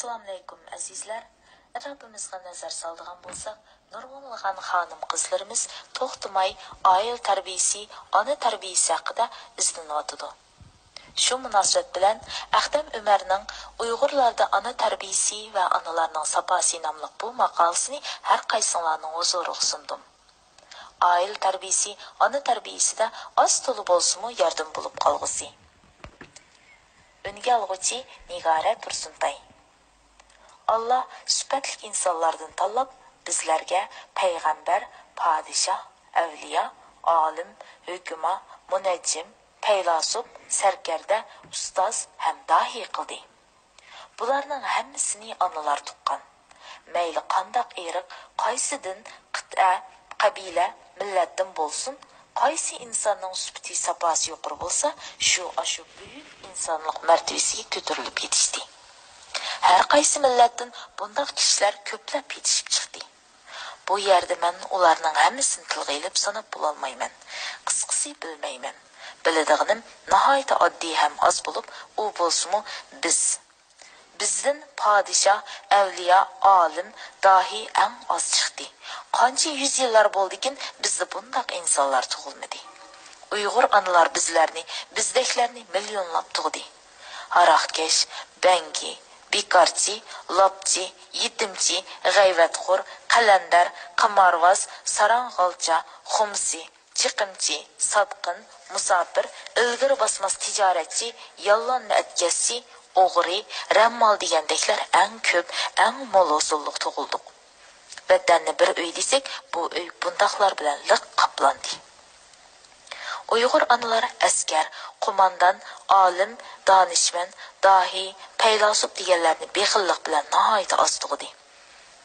Assalamu alaykum azizlar. Rabbimizga nazar saldigan bo'lsak, nurg'unlagan xonim qizlarimiz to'xtamay oila tarbiyasi, ona tarbiyasi haqida izlanyotdi. Shu munosabat bilan Aqdam Umarning Uyg'urlarda ona tarbiyasi va onalarning saposi nomli bu maqolasini har qaysilarning huzuriga sundim. Oila tarbiyasi, ona tarbiyasida oz to'la bo'lsa-mu yordam bo'lib qolg'usi. Önge algıcı Nigara Tursuntay. Allah süpetlik insanlardan tanlap bizlerge peygamber, padişah, evliya, alim, hüküma, müneccim, peylasub, serkerde, ustaz hem dahi kıldı. Bularning hemmisini analar tuqqan. Meyli qandaq erik, qaysidin, qit'a, qabila, millatdan bolsun, qaysi insonning süpti sapasi yuqori bo'lsa, shu büyük insanlık mertebesiga ko'tarilib yetishdi. Har qaysi millatdan bunday kishilar ko'plab yetishib chiqdi. Bu yerda men ularning hammasini tilga ilib sanab bo'lolmayman. Qisqasi bilmayman. Biladiganim nihoyatda oddiy ham oz bo'lib, u bo'lsa-mu bizdan padişah, evliya, alim, dahi eng oz chiqdi. Qancha yüz yillar bo'ldikin bizda bunday insonlar tug'ilmadi. Uyg'ur analar bizdeklarni millionlab tug'di. Aroqkesh, bangi, bekorchi, lopchi, yetimchi, g'ayvatxo'r, qalandar, qamarvoz, sarang'olcha, xumsi, chiqimchi, sotqin, musofir, ilgari bosmas tijoratchi, yolg'onni atkazchi, o'g'ri, rammol degandeklar eng ko'p, eng mo'l usulliq tug'ildik. Vatanni bir uy desak, bu uy bundaqlar bilan liq qaplandi. Uyg'ur analari askar, qo'mondan, olim, donishmand, dahi, paylasub deganlarni bexillik bilan nihoyatda oz tug'di.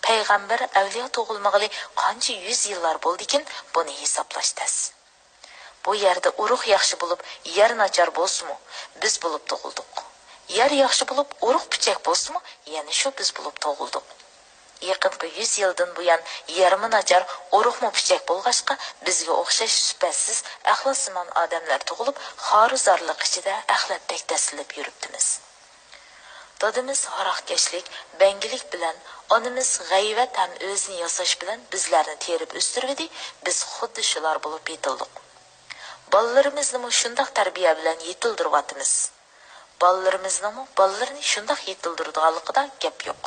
Payg'ambar, avliyo tug'ilmag'ili qancha yüz yillar bo'ldikin, buni hisoblash tas. Bu yerda urug' yaxshi bo'lib, yer nachar bo'lsa-mu, biz bo'lib tug'ildik. Yer yaxshi bo'lib, urug' pichak bo'lsa-mu, yana shu biz bo'lib tug'ildik. Yaqinqi 100 yildan buyon yarmi nachar urug'mi pichak bo'lg'ashqa bizga o'xshash sifatsiz axloqsimon odamlar tug'ilib, xoruzorlik ichida axlatdek dasilib yuribdimiz. Dadimiz haroqkashlik, bangilik bilan, onamiz g'ayvat ham o'zini yasash bilan bizlarni terib o'stirdi, biz xuddi shular bo'lib yetildik. Bolalarimizni shundoq tarbiya bilan yetildiryapmiz. Bolalarni shundoq yetildirganligida gap yo'q.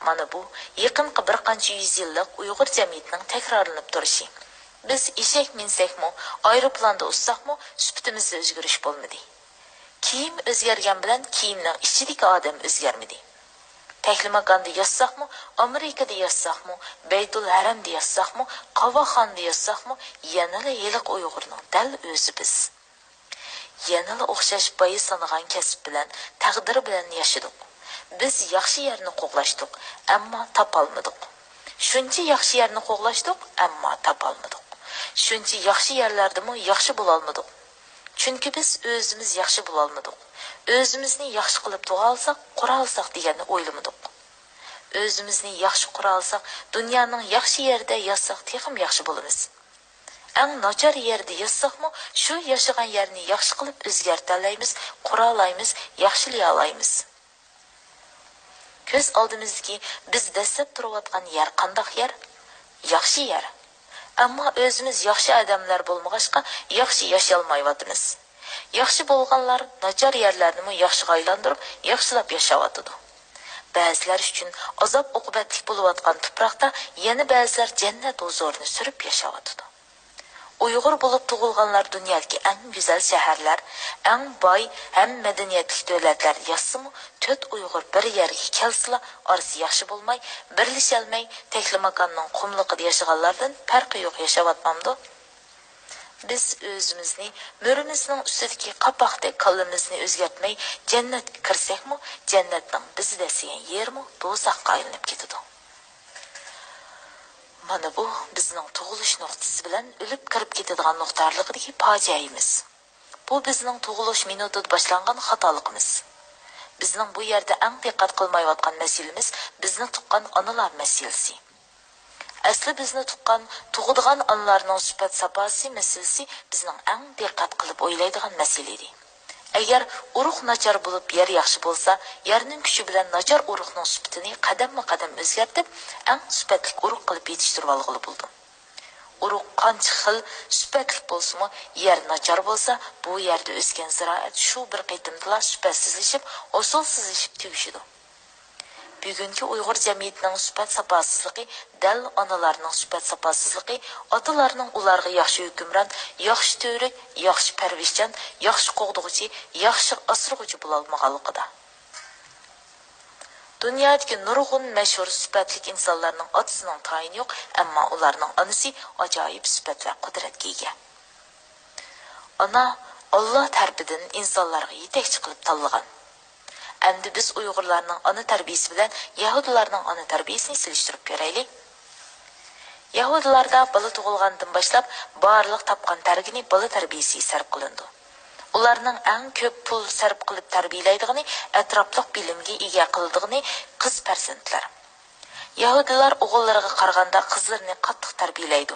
Mana bu yaqinqi bir qancha yüz yillik Uyg'ur jamiyatining takrorlanib turishi. Biz eshak minsakmi, aeroplanda ussaqmi, suputimizda o'zgarish bo'lmadi. Kiyim o'zgargan bilan kiyimning ichidagi odam o'zgarmadi. Tahlimakonda yossaqmi, Amerikada yossaqmi, Baytul Haramda yossaqmi, Qavoxonda yossaqmi, yanada yiliq Uyg'urning dal o'zi biz. Yanada o'xshash boyi sanagan kasb bilan, taqdir bilan yashadik. Biz yaxshi yerni qo'g'lashdik, ammo topolmadik. Shuncha yaxshi yerni qo'g'lashdik, ammo topolmadik. Shuncha yaxshi yerlardimi yaxshi bo'la olmadik. Chunki biz o'zimiz yaxshi bo'la olmadik. O'zimizni yaxshi qilib tug'a olsak, qura olsak deganni o'ylamadik. O'zimizni yaxshi qura olsak, dunyoning yaxshi yerida yashsak texim yaxshi bo'lamiz. Eng nachar yerda yashsakmi, shu yashagan yerni yaxshi qilib o'zgartira olamiz, qura olamiz, yaxshilay olamiz. Ko'z oldimizdagi biz dastlab turayotgan yer qandoq yer? Yaxshi yer. Ammo o'zimiz yaxshi odamlar bo'lmag'achqa yaxshi yasholmayotimiz. Yaxshi bo'lganlar nachar yerlarni yaxshiga aylantirib, yaxshilab yashayotdi. Ba'zilar uchun azob uqubatli bo'layotgan tuproqda yana ba'zilar jannat huzurini surib yashayotdi. Uyg'ur bo'lib tug'ilganlar dunyodagi eng go'zal shaharlar, eng boy ham madaniyatli davlatlar yassimu 4 Uyg'ur bir yerga kelsa, orasi yaxshi bo'lmay, birlasholmay, Tahlimakonning qumliqida yashaganlardan farqi yo'q yashayotmamdi. Biz o'zimizni, mo'rimizning ustidagi qapoqdek kallamizni o'zgartmay, jannatga kirsakmi, jannatning biz degan yermi, do'zaxga aylanib ketadi. Mana bu bizning tug'ilish nuqtasi bilan o'lib kirib ketadigan nuqtalarligidagi fojiamiz. Bu bizning tug'ilish minutida boshlangan xatoligimiz. Bizning bu yerda eng diqqat qilmayotgan masalamiz bizni tuqqan onalar masalasi. Asli bizni tuqqan, tug'adigan onalarning sifat saposi masalasi bizning eng diqqat qilib o'ylaydigan masala edi. Agar urug' nachar bo'lib, yer yaxshi bo'lsa, yerning kuchi bilan nachar urug'ning sifatini qadamma-qadam o'zgartib, eng sifatli urug' qilib yetishtirib olg'ili bo'ldi. Urug' qancha xil sifatli bo'lsa-mu, yer nachar bo'lsa, bu yerda o'sgan ziroat shu bir qitimda sifatsizlashib, usulsizlashib tugishidi. Bugungi Uyg'ur jamiyatining sifat sapasizligi, dal onalarning sifat sapasizligi, otalarning ularga yaxshi hukmron, yaxshi to'rik, yaxshi parvishchan, yaxshi qo'g'dug'uchi, yaxshi asrg'uchi bo'la olmaganligida. Dunyodagi nurg'un mashhur sifatli insonlarning otasining tayini yo'q, ammo ularning onasi ajoyib sifat va qudratga ega. Ona Alloh tarafidan insonlarga yetakchi qilib tanlagan. Endi biz Uyg'urlarning ona tarbiyasi bilan Yahudilarning ona tarbiyasini silishtirib ko'raylik. Yahudilarda bola tug'ilgandan boshlab barliq topgan targini bola tarbiyasiga sarf qilindi. Ularning eng ko'p pul sarf qilib tarbiyalaydigani, atrofliq bilimga ega qildigani qiz farzandlar. Yahudilar o'g'illariga qaraganda qizlarni qattiq tarbiyalaydi.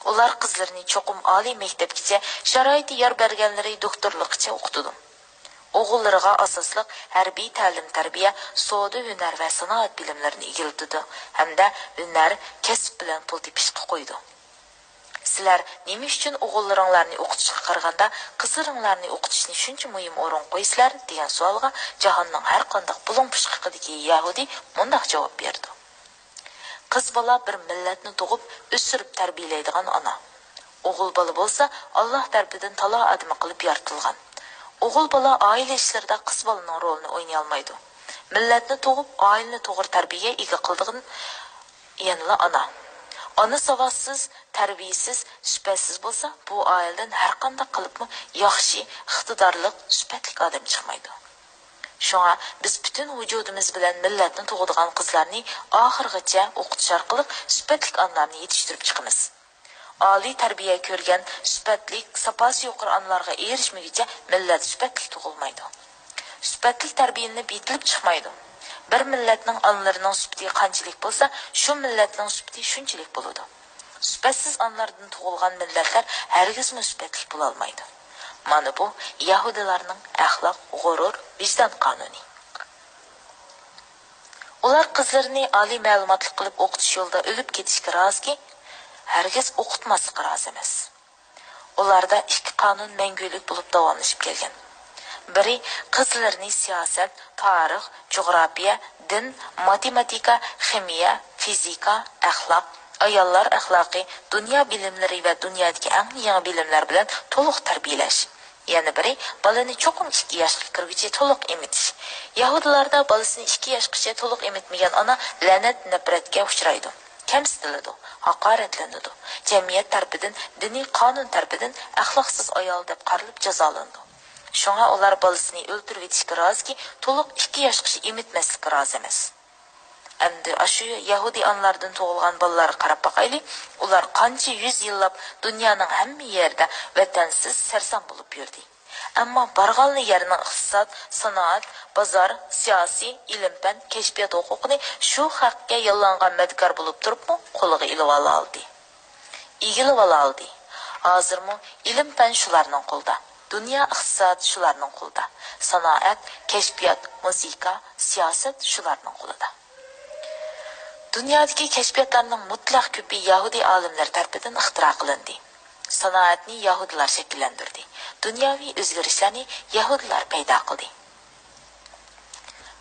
Ular qizlarni cho'qim oliy maktabgacha, sharoiti yor berganlari doktorlikgacha o'qitadi. O'g'illariga asosliq harbiy ta'lim-tarbiya, savdo, hunar va sanoat bilimlarini o'rgatdi hamda hunar, kasb bilan pul tepishga qo'ydi. Sizlar nima uchun o'g'illaringlarni o'qitishga qaraganda qizlaringlarni o'qitishni shuncha muhim o'rin qo'ysizlar degan savolga jahonning har qanday bulung pishqiqidagi Yahudi bunday javob berdi. Qiz bola bir millatni tug'ib, o'stirib tarbiyalaydigan ona. O'g'il bola bo'lsa, Alloh tarafidan talo admi qilib yaratilgan. O'g'il bola oila ishlarida qiz bolaning rolini o'ynay olmaydi. Millatni tug'ib, oilani to'g'ri tarbiyaga ega qildigan yana ona. Ona savotsiz, tarbiyasiz, sifatsiz bo'lsa, bu oiladan har qanday qilibmi yaxshi, iqtidorli, sifatli odam chiqmaydi. Shunga biz butun vujudimiz bilan millatni tug'adigan qizlarni oxirgacha o'qitish orqali sifatli onalarni yetishtirib chiqamiz. Oliy tarbiya ko'rgan sifatli, sapasi yuqori onalarga erishmaguncha millat sifatli tug'ilmaydi. Sifatli tarbiyani bitilib chiqmaydi. Bir millatning onalarining sifati qanchalik bo'lsa, shu millatning sifati shunchalik bo'ladi. Sifatsiz onalardan tug'ilgan millatlar hargiz sifatli bo'la olmaydi. Mana bu Yahudilarning axloq, g'urur, vijdon qonuni. Ular qizlarini oliy ma'lumotli qilib o'qitish yo'lida o'lib ketishga rozi, hargiz o'qitmaslikka rozi emas. Ularda ikki qonun mangulik bo'lib davomlashib kelgan. Biri qizlarni siyosat, tarix, jo'g'rafiya, din, matematika, ximiya, fizika, axloq, ayollar axloqi, dunyo bilimlari va dunyodagi eng yangi bilimlar bilan to'liq tarbiyalash. Yana biri bolani cho'qim 2 yoshga kirguncha to'liq emitish. Yahudilarda bolasini 2 yoshgacha to'liq emitmagan ona la'nat nafratga uchraydi. Kamsitiladi, haqoratlanadi. Jamiyat tarafidan, diniy qonun tarafidan axloqsiz ayol deb qarilib jazolandi. Shunga ular bolasini o'ldirib etishga roziki, to'liq 2 yoshgacha emitmaslikka rozi emas. Endi shu Yahudi onalardan tug'ilgan bolalarga qarab boqaylik, ular qancha 100 yillab dunyoning hamma yerida vatansiz sarson bo'lib yurdi. Ammo barg'anli yerning iqtisod, sanoat, bozor, siyosiy, ilm-fan, kashfiyot huquqini shu haqqa yollangan madkor bo'lib turibmi, qo'liga ilib oldi. Igilib oldi. Hozirmi ilm-fan shularning qo'lida. Dunyo iqtisod shularning qo'lida. Sanoat, kashfiyot, musiqa, siyosat shularning qo'lida. Dunyodagi kashfiyotlarning mutlaq ko'pi Yahudi olimlar tomonidan ixtiro qilindi. Sanoatni Yahudilar shakllantirdi. Dunyoviy o'zgarishlarni Yahudilar paydo qildi.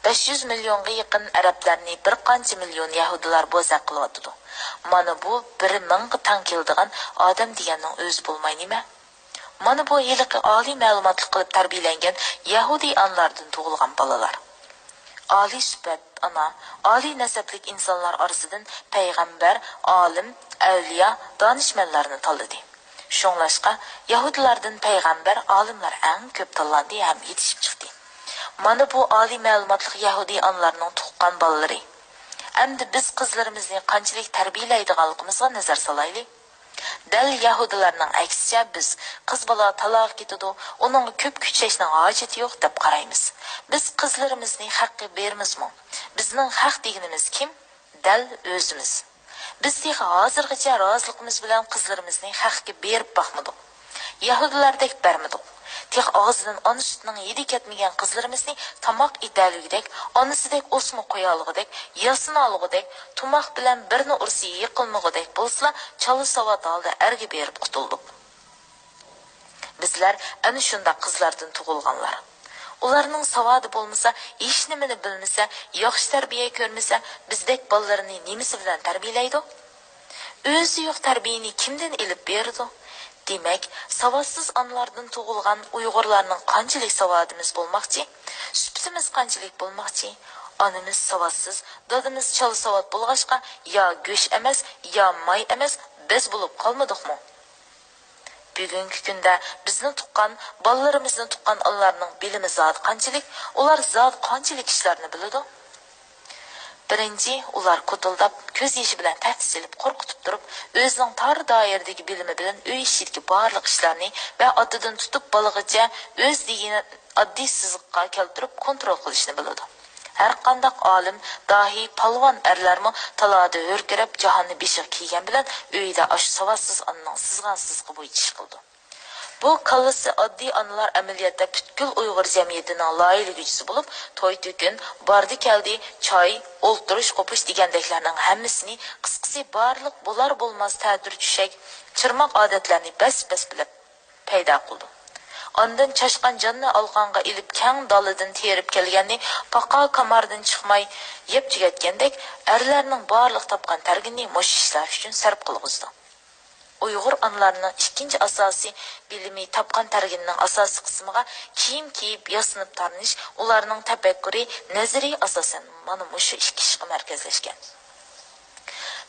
500 millionga yaqin arablarni bir qancha million Yahudilar bo'zaq qilyotdi. Mana bu 1000 ga tang keladigan odam deganning o'zi bo'lmay nima? Mana bu yiliqi oliy ma'lumotli qilib tarbiyalangan Yahudi onalardan tug'ilgan bolalar. Oliy sifat ana, oliy nasablik insonlar orasidan payg'ambar, olim, avliyo, donishmandlarni tanladi. Shunglashqa Yahudilardan payg'ambar, olimlar eng ko'p tanlandi ham yetishib chiqdi. Mana bu oliy ma'lumotli Yahudi onalarning tuqqan bolalari. Endi biz qizlarimizni qanchalik tarbiyalaydiganligimizga nazar solaylik. Dal Yahudilarning aksicha biz qiz bola taloq ketadi, uning ko'p kuchashning hojati yo'q deb qaraymiz. Biz qizlarimizni haqqi bermizmi? Bizning haq deganimiz kim? Dal o'zimiz. Biz hozirgacha roziligimiz bilan qizlarimizni haqqi berib boqmadik. Yahudilardek bermadik. Tek ağzından ana sütünün yedi ketmegen qizlarimizni tamoq idalugidek, onasidak o'sma qo'yalugidek, yasini alugidek, tumoq bilan birni ursi yiqilmagudek bo'lsa, chala savat holda erga berib qutuldik. Bizlar ana shunda qizlardan tug'ilganlar. Ularning savodi bo'lmasa, hech nimani bilmasa, yaxshi tarbiya ko'rmasa, bizdek bolalarini nimasi bilan tarbiyalaydi? O'zi yo'q tarbiyani kimdan ilib berdi? Demak, savodsiz onalardan tug'ilgan Uyg'urlarning qanchalik savodimiz bo'lmoqchi, suhbatimiz qanchalik bo'lmoqchi? Onamiz savodsiz, dadimiz chala savod bo'lg'achqa, yo go'sh emas, yo may emas, biz bo'lib qolmadikmi? Bugungi kunda bizni tuqqan, bolalarimizni tuqqan onlarning bilimi zot qanchalik, ular zot qanchalik ishlarni biladi? Birinchi, ular ko'tildab, ko'z yoshi bilan tahdid qilib, qo'rqitib turib, o'zining tor doiradagi bilimi bilan uy ishidagi barliq ishlarni va otidan tutib balagacha o'z degini oddiy siziqqa keltirib kontrol qilishni biladi. Har qanday olim, dahi, palvon erlarmi taloda o'rkirib jahonni beshig kiygan bilan uyda ash savodsiz onning sizgan sizqi bo'yicha ish qildi. Bu kallasi oddiy onalar amaliyotda butkul Uyg'ur jamiyatining loyiligisi bo'lib, to'y to'kin, bardi keldi, choy, o'ltirish, qo'pish degandeklarning hammasini qisqasi barliq bo'lar bo'lmas ta'dir tushak, chirmoq odatlarni bas-bas bilib paydo qildi. Ondan chashqan jonni alqonga ilib kang dolidan terib kelganni paqa kamardan chiqmay yeb tugatgandek erlarning barliq topgan targini mush ishlar uchun sarf qilg'izdi. Uyg'ur onalarining ikkinchi asosiy bilimi topgan targinning asosiy qismiga kiyim kiyib, yasinib tarnish, ularning tafakkuri, nazariy asosan mana mushu ikki ishga markazlashgan.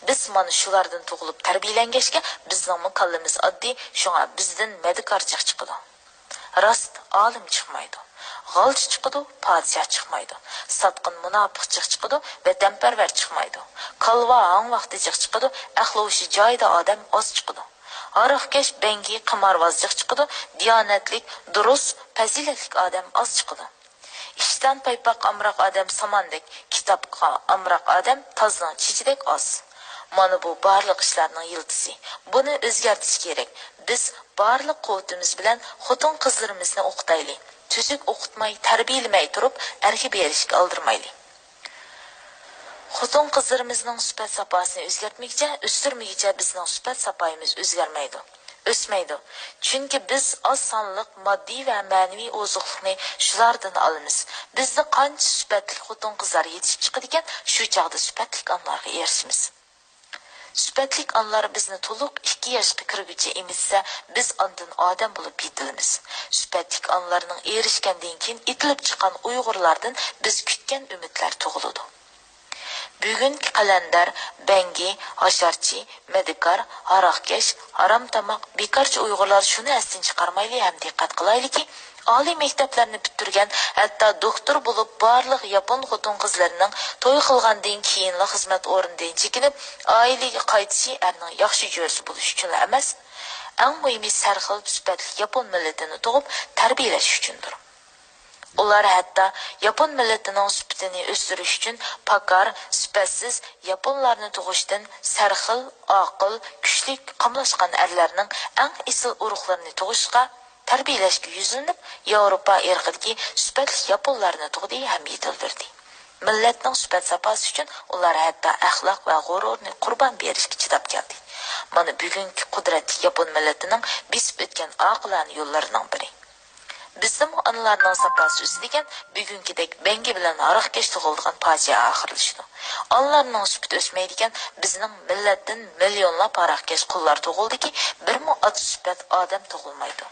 Biz mana shulardan tug'ilib tarbiyalangashga bizning mukallimiz oddiy, shunga bizdan medikarchiq chiqadi. Rast olim chiqmaydi. G'alchi chiqadi, podshoh chiqmaydi. Satqin munofiq chiqadi, vatanparvar chiqmaydi. Qalva hang vaqti chiqadi, axlovishi joyida odam oz chiqadi. Aroqkesh, bangi, qimorvozlik chiqadi, diyonatlik, durust, fazilatlik odam oz chiqadi. Ishdan paypoq amroq odam samandek, kitobga amroq odam tozning chichidek oz. Mana bu barliq ishlarning yildizi. Buni o'zgartirish kerak. Biz barliq quvvatimiz bilan xotin qizlarimizni o'qitaylik. Tuzuk o'qitmay, tarbiyalamay turib, erga berishga oldirmaylik. Xotin qizlarimizning sifat safosini o'zgartmoqcha, o'stirmoqcha bizning sifat safoyimiz o'zgarmaydi. O'smaydi. Chunki biz oz sonliq moddiy va ma'naviy ozuqlikni shulardan olamiz. Bizda qancha sifatli xotin qizlar yetishib chiqadi ekan, shu chaqda sifatli onlarga erishimiz. Sifatlik onlar bizni to'liq 2 yoshga kirguncha emitsa, biz ondan odam bo'lib yetilamiz. Sifatlik onlarning erishgandan keyin itilib chiqqan Uyg'urlardan biz kutgan umidlar tug'iladi. Bugungi qalandar, bangi, hasharchi, medikar, aroqkesh, harom tamoq, bekorchi Uyg'urlar shuni astin chiqarmayli ham diqqat qilaylikki, oliy maktablarni bitirgan, hatto doktor bo'lib barliq yapon xotin qizlarining to'y qilgandan keyinli xizmat o'rnidan chekinib, oilaga qaytishi erning yaxshi jo'rsi bo'lish uchun emas, eng muhimi sarxil sifatli yapon millatini tug'ib tarbiyalash uchundir. Ular hatto yapon millatining sifatini o'stirish uchun pakar, sifatsiz yaponlarni tug'ishdan sarxil, aql, kuchli qamlashgan erlarning eng asl urug'larini tug'ishga tarbiyalashga yuzlanib, Yevropa irqidagi sifatli yaponlarni tug'di ham yetildirdi. Millatning sifat safosi uchun ular hatto axloq va g'ururni qurbon berishga chidab keldi. Mana bugungi qudratli yapon millatining besib o'tgan aqlani yo'llarining biri. Bizning onalarning safosi o'sdigan bugungidek bangi bilan aroqkesh tug'ilgan fojia oxirlashdi. Onlarning sifati o'smaydigan bizning millatdan millionlab aroqkesh qullar tug'ildiki, bir mu sifat odam tug'ilmaydi.